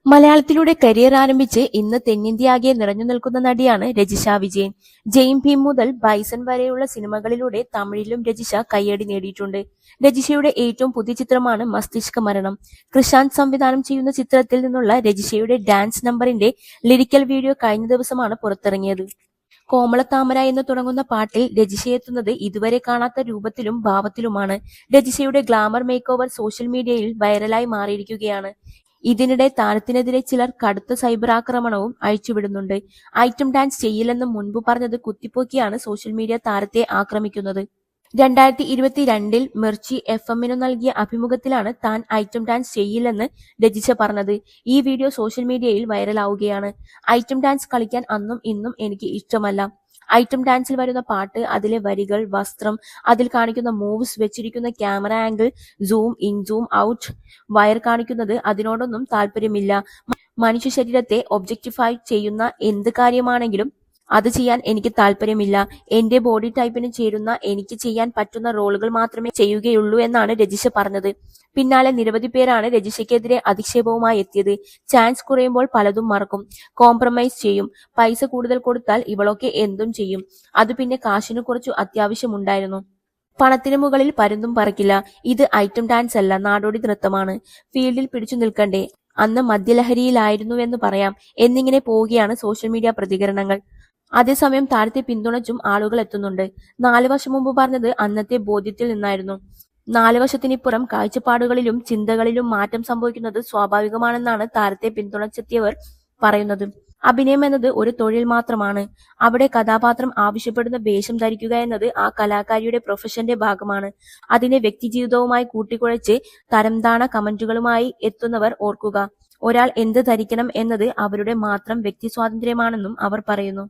മലയാളത്തിലൂടെ career ആരംഭിച്ച് ഇന്ന് തെന്നിന്ത്യയാകെ നിറഞ്ഞു നിൽക്കുന്ന നടിയാണ് രജിഷ വിജയൻ. ജെയിം ഭീം മുതൽ ബൈസൺ വരെയുള്ള സിനിമകളിലൂടെ തമിഴിലും രജിഷ കയ്യടി നേടിയിട്ടുണ്ട്. രജിഷയുടെ ഏറ്റവും പുതിയ ചിത്രമാണ് മസ്തിഷ്ക മരണം. കൃഷാന്ത് സംവിധാനം ചെയ്യുന്ന ചിത്രത്തിൽ നിന്നുള്ള രജിഷയുടെ ഡാൻസ് നമ്പറിന്റെ ലിറിക്കൽ വീഡിയോ കഴിഞ്ഞ ദിവസമാണ് പുറത്തിറങ്ങിയത്. കോമളത്താമര എന്ന് തുടങ്ങുന്ന പാട്ടിൽ രജിഷയെത്തുന്നത് ഇതുവരെ കാണാത്ത രൂപത്തിലും ഭാവത്തിലുമാണ്. രജിഷയുടെ ഗ്ലാമർ മേക്ക് ഓവർ സോഷ്യൽ മീഡിയയിൽ വൈറലായി മാറിയിരിക്കുകയാണ്. ഇതിനിടെ താരത്തിനെതിരെ ചിലർ കടുത്ത സൈബർ ആക്രമണവും അഴിച്ചുവിടുന്നുണ്ട്. ഐറ്റം ഡാൻസ് ചെയ്യില്ലെന്ന് മുൻപ് പറഞ്ഞത് കുത്തിപ്പൊക്കിയാണ് സോഷ്യൽ മീഡിയ താരത്തെ ആക്രമിക്കുന്നത്. 2022 മിർച്ചി FM-നു നൽകിയ അഭിമുഖത്തിലാണ് താൻ ഐറ്റം ഡാൻസ് ചെയ്യില്ലെന്ന് രജിഷ പറഞ്ഞത്. ഈ വീഡിയോ സോഷ്യൽ മീഡിയയിൽ വൈറലാവുകയാണ്. ഐറ്റം ഡാൻസ് കളിക്കാൻ അന്നും ഇന്നും എനിക്ക് ഇഷ്ടമല്ല. ഐറ്റം ഡാൻസിൽ വരുന്ന പാട്ട്, അതിലെ വരികൾ, വസ്ത്രം, അതിൽ കാണിക്കുന്ന മൂവ്സ്, വെച്ചിരിക്കുന്ന camera angle, zoom in zoom out, wire കാണിക്കുന്നത്, അതിനോടൊന്നും താല്പര്യമില്ല. മനുഷ്യ ശരീരത്തെ ഒബ്ജക്റ്റിഫൈ ചെയ്യുന്ന എന്ത് കാര്യമാണെങ്കിലും അത് ചെയ്യാൻ എനിക്ക് താല്പര്യമില്ല. എന്റെ ബോഡി ടൈപ്പിന് ചേരുന്ന, എനിക്ക് ചെയ്യാൻ പറ്റുന്ന റോളുകൾ മാത്രമേ ചെയ്യുകയുള്ളൂ എന്നാണ് രജിഷ പറഞ്ഞത്. പിന്നാലെ നിരവധി പേരാണ് രജിഷയ്ക്കെതിരെ അധിക്ഷേപവുമായി എത്തിയത്. ചാൻസ് കുറയുമ്പോൾ പലതും മറക്കും, കോംപ്രമൈസ് ചെയ്യും, പൈസ കൂടുതൽ കൊടുത്താൽ ഇവളൊക്കെ എന്തും ചെയ്യും, അത് പിന്നെ കാശിന് കുറച്ചു അത്യാവശ്യമുണ്ടായിരുന്നു, പണത്തിന് മുകളിൽ പരുന്തും പറക്കില്ല, ഇത് ഐറ്റം ഡാൻസ് അല്ല, നാടോടി നൃത്തമാണ്, ഫീൽഡിൽ പിടിച്ചു നിൽക്കണ്ടേ, അന്ന് മദ്യലഹരിയിലായിരുന്നുവെന്ന് പറയാം എന്നിങ്ങനെ പോവുകയാണ് സോഷ്യൽ മീഡിയ പ്രതികരണങ്ങൾ. അതേസമയം താരത്തെ പിന്തുണച്ചും ആളുകൾ എത്തുന്നുണ്ട്. 4 വർഷം മുമ്പ് പറഞ്ഞത് അന്നത്തെ ബോധ്യത്തിൽ നിന്നായിരുന്നു. 4 വർഷത്തിനിപ്പുറം കാഴ്ചപ്പാടുകളിലും ചിന്തകളിലും മാറ്റം സംഭവിക്കുന്നത് സ്വാഭാവികമാണെന്നാണ് താരത്തെ പിന്തുണച്ചെത്തിയവർ പറയുന്നത്. അഭിനയം എന്നത് ഒരു തൊഴിൽ മാത്രമാണ്. അവിടെ കഥാപാത്രം ആവശ്യപ്പെടുന്ന വേഷം ധരിക്കുക എന്നത് ആ കലാകാരിയുടെ പ്രൊഫഷന്റെ ഭാഗമാണ്. അതിനെ വ്യക്തിജീവിതവുമായി കൂട്ടിക്കുഴച്ച് തരംതാണ കമന്റുകളുമായി എത്തുന്നവർ ഓർക്കുക, ഒരാൾ എന്ത് ധരിക്കണം എന്നത് അവരുടെ മാത്രം വ്യക്തി സ്വാതന്ത്ര്യമാണെന്നും അവർ പറയുന്നു.